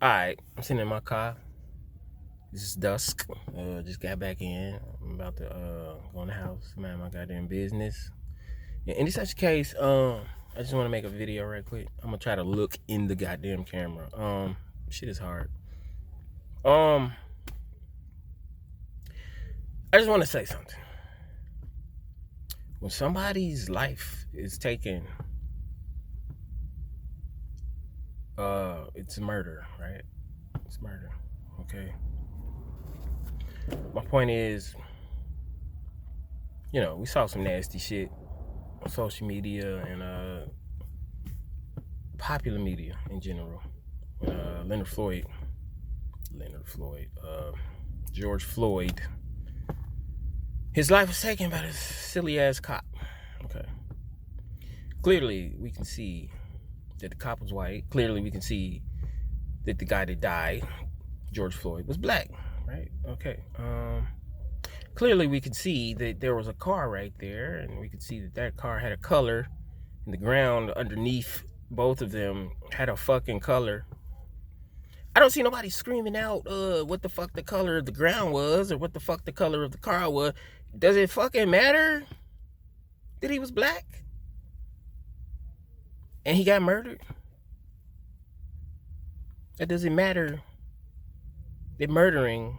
Alright, I'm sitting in my car. It's dusk. Just got back in. I'm about to go in the house, mind my goddamn business. Yeah, in such case, I just want to make a video right quick. I'm gonna try to look in the goddamn camera. Shit is hard. I just want to say something. When somebody's life is taken, it's murder, right? It's murder. Okay. My point is, we saw some nasty shit on social media and popular media in general. When George Floyd, his life was taken by this silly ass cop. Okay. Clearly, we can see that the cop was white. Clearly, we can see that the guy that died, George Floyd, was black. Right? Okay. Clearly, we could see that there was a car right there, and we could see that that car had a color, and the ground underneath both of them had a fucking color. I don't see nobody screaming out what the fuck the color of the ground was or what the fuck the color of the car was. Does it fucking matter that he was black and he got murdered? It doesn't matter that murdering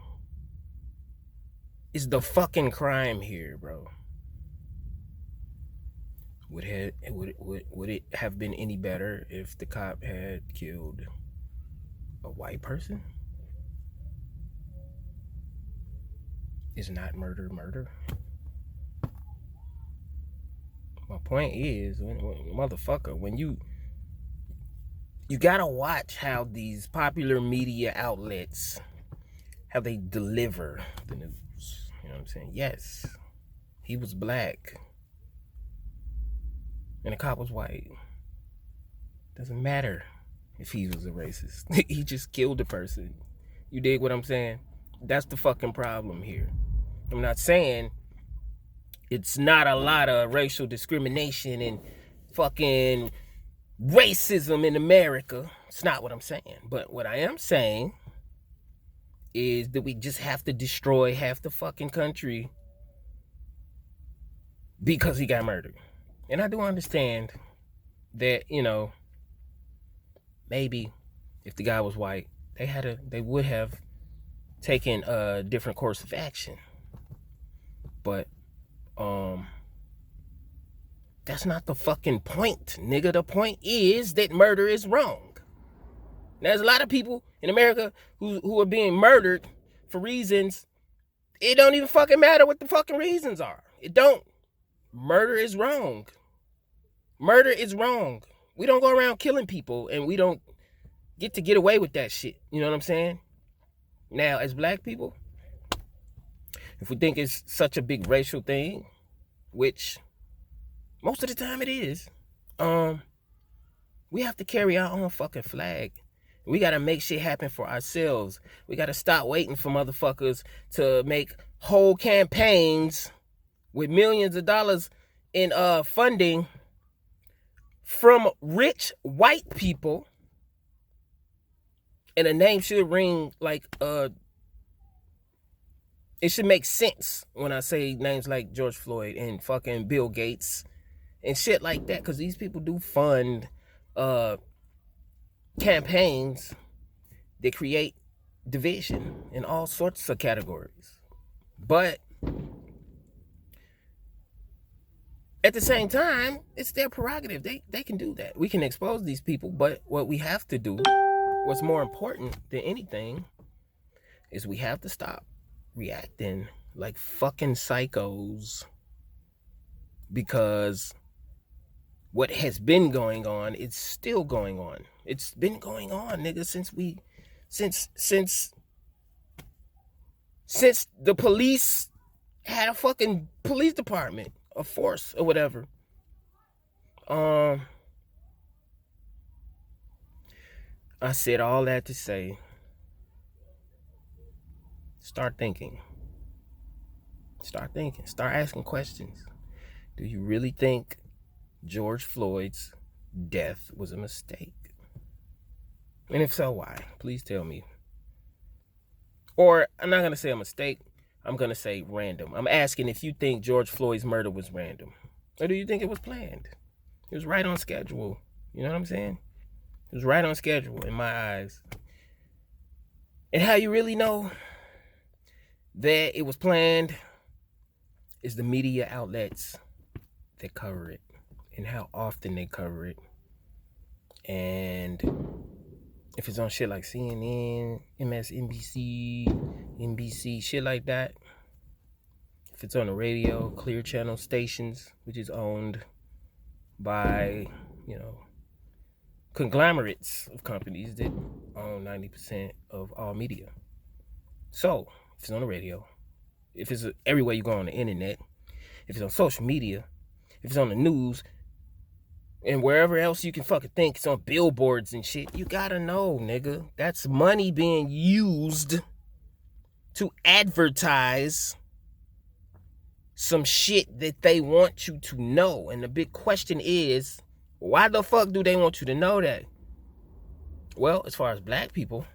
is the fucking crime here, bro. Would it have been any better if the cop had killed a white person? Is not murder murder? My point is, motherfucker, when you gotta watch how these popular media outlets, how they deliver the news. You know what I'm saying? Yes, he was black and the cop was white. Doesn't matter if he was a racist. He just killed a person. You dig what I'm saying? That's the fucking problem here. I'm not saying it's not a lot of racial discrimination and fucking racism in America. It's not what I'm saying. But what I am saying is that we just have to destroy half the fucking country because he got murdered. And I do understand that, maybe if the guy was white, they would have taken a different course of action. But that's not the fucking point, nigga. The point is that murder is wrong. Now, there's a lot of people in America who are being murdered for reasons. It don't even fucking matter what the fucking reasons are. It don't. Murder is wrong. Murder is wrong. We don't go around killing people and we don't get away with that shit. You know what I'm saying? Now, as black people, if we think it's such a big racial thing, which most of the time it is, we have to carry our own fucking flag. We got to make shit happen for ourselves. We got to stop waiting for motherfuckers to make whole campaigns with millions of dollars in funding from rich white people. And a name should ring like it should make sense when I say names like George Floyd and fucking Bill Gates and shit like that, because these people do fund campaigns that create division in all sorts of categories. But at the same time, it's their prerogative. They can do that. We can expose these people, but what we have to do, what's more important than anything, is we have to stop reacting like fucking psychos, because what has been going on, it's still going on. It's been going on, nigga, since the police had a fucking police department, a force or whatever. I said all that to say, start thinking. Start asking questions. Do you really think George Floyd's death was a mistake? And if so, why? Please tell me. Or I'm not going to say a mistake. I'm going to say random. I'm asking if you think George Floyd's murder was random. Or do you think it was planned? It was right on schedule. You know what I'm saying? It was right on schedule in my eyes. And how you really know that it was planned is the media outlets that cover it and how often they cover it. And if it's on shit like CNN, MSNBC, NBC, shit like that. If it's on the radio, Clear Channel stations, which is owned by, conglomerates of companies that own 90% of all media. So, if it's on the radio, if it's everywhere you go on the internet, if it's on social media, if it's on the news, and wherever else you can fucking think, it's on billboards and shit, you gotta know, nigga, that's money being used to advertise some shit that they want you to know. And the big question is, why the fuck do they want you to know that? Well, as far as black people,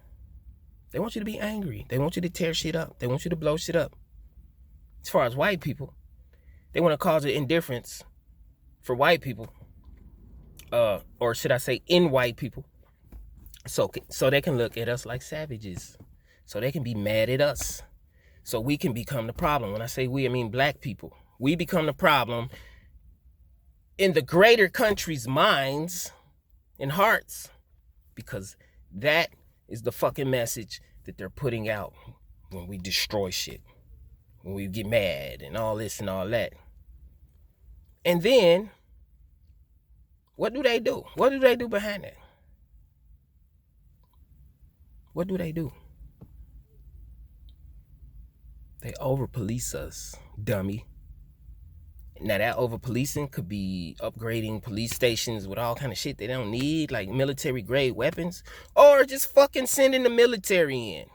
they want you to be angry. They want you to tear shit up. They want you to blow shit up. As far as white people, they want to cause an indifference for white people. Or should I say in white people. So they can look at us like savages. So they can be mad at us. So we can become the problem. When I say we, I mean black people. We become the problem in the greater country's minds and hearts, because that is the fucking message that they're putting out when we destroy shit, when we get mad and all this and all that. And then, what do they do? What do they do behind that? What do they do? They over-police us, dummy. Now that over-policing could be upgrading police stations with all kind of shit they don't need, like military-grade weapons, or just fucking sending the military in.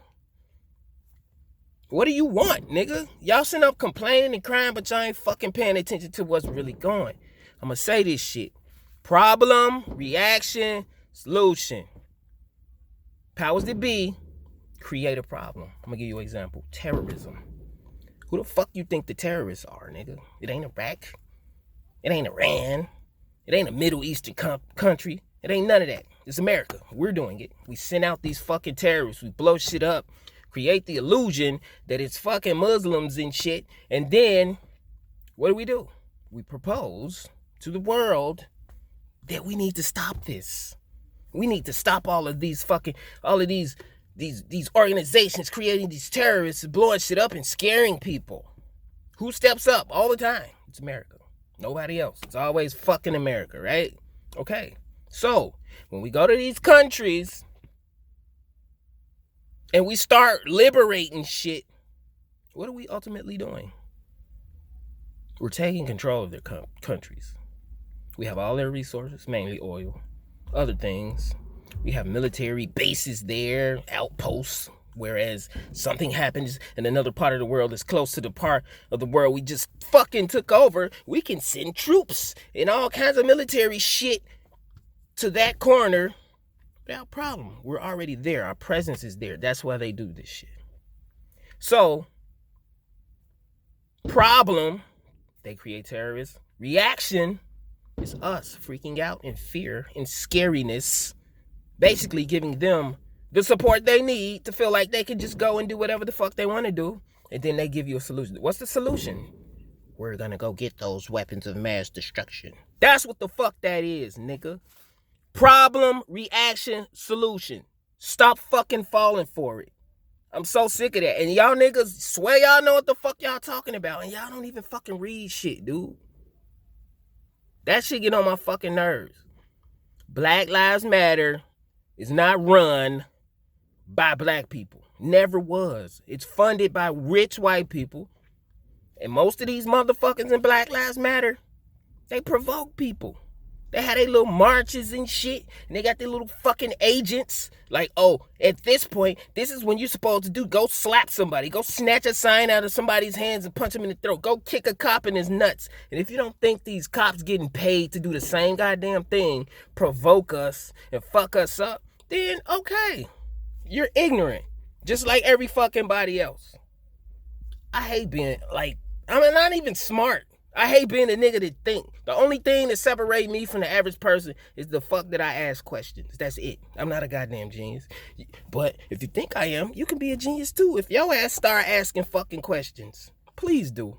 What do you want, nigga? Y'all sitting up complaining and crying, but y'all ain't fucking paying attention to what's really going. I'm gonna say this shit. Problem, reaction, solution. Powers that be create a problem. I'm gonna give you an example. Terrorism. Who the fuck you think the terrorists are, nigga? It ain't Iraq. It ain't Iran. It ain't a Middle Eastern country. It ain't none of that. It's America. We're doing it. We send out these fucking terrorists. We blow shit up. Create the illusion that it's fucking Muslims and shit. And then, what do? We propose to the world that we need to stop this. We need to stop all of these organizations creating these terrorists, blowing shit up and scaring people. Who steps up all the time? It's America. Nobody else. It's always fucking America, right? Okay. So, when we go to these countries and we start liberating shit, what are we ultimately doing? We're taking control of their countries. We have all their resources, mainly oil, other things. We have military bases there, outposts, whereas something happens in another part of the world that's close to the part of the world we just fucking took over. We can send troops and all kinds of military shit to that corner without problem. We're already there. Our presence is there. That's why they do this shit. So, problem, they create terrorists. Reaction is us freaking out in fear and scariness, basically giving them the support they need to feel like they can just go and do whatever the fuck they want to do. And then they give you a solution. What's the solution? We're gonna go get those weapons of mass destruction. That's what the fuck that is, nigga. Problem, reaction, solution. Stop fucking falling for it. I'm so sick of that. And y'all niggas swear y'all know what the fuck y'all talking about. And y'all don't even fucking read shit, dude. That shit get on my fucking nerves. Black Lives Matter is not run by black people. Never was. It's funded by rich white people. And most of these motherfuckers in Black Lives Matter, they provoke people. They had their little marches and shit. And they got their little fucking agents. Like, oh, at this point, this is when you're supposed to do. Go slap somebody. Go snatch a sign out of somebody's hands and punch him in the throat. Go kick a cop in his nuts. And if you don't think these cops getting paid to do the same goddamn thing, provoke us and fuck us up, then okay. You're ignorant. Just like every fucking body else. I hate being like, I'm not even smart. I hate being a nigga that think. The only thing that separates me from the average person is the fuck that I ask questions. That's it. I'm not a goddamn genius. But if you think I am, you can be a genius too. If your ass start asking fucking questions, please do.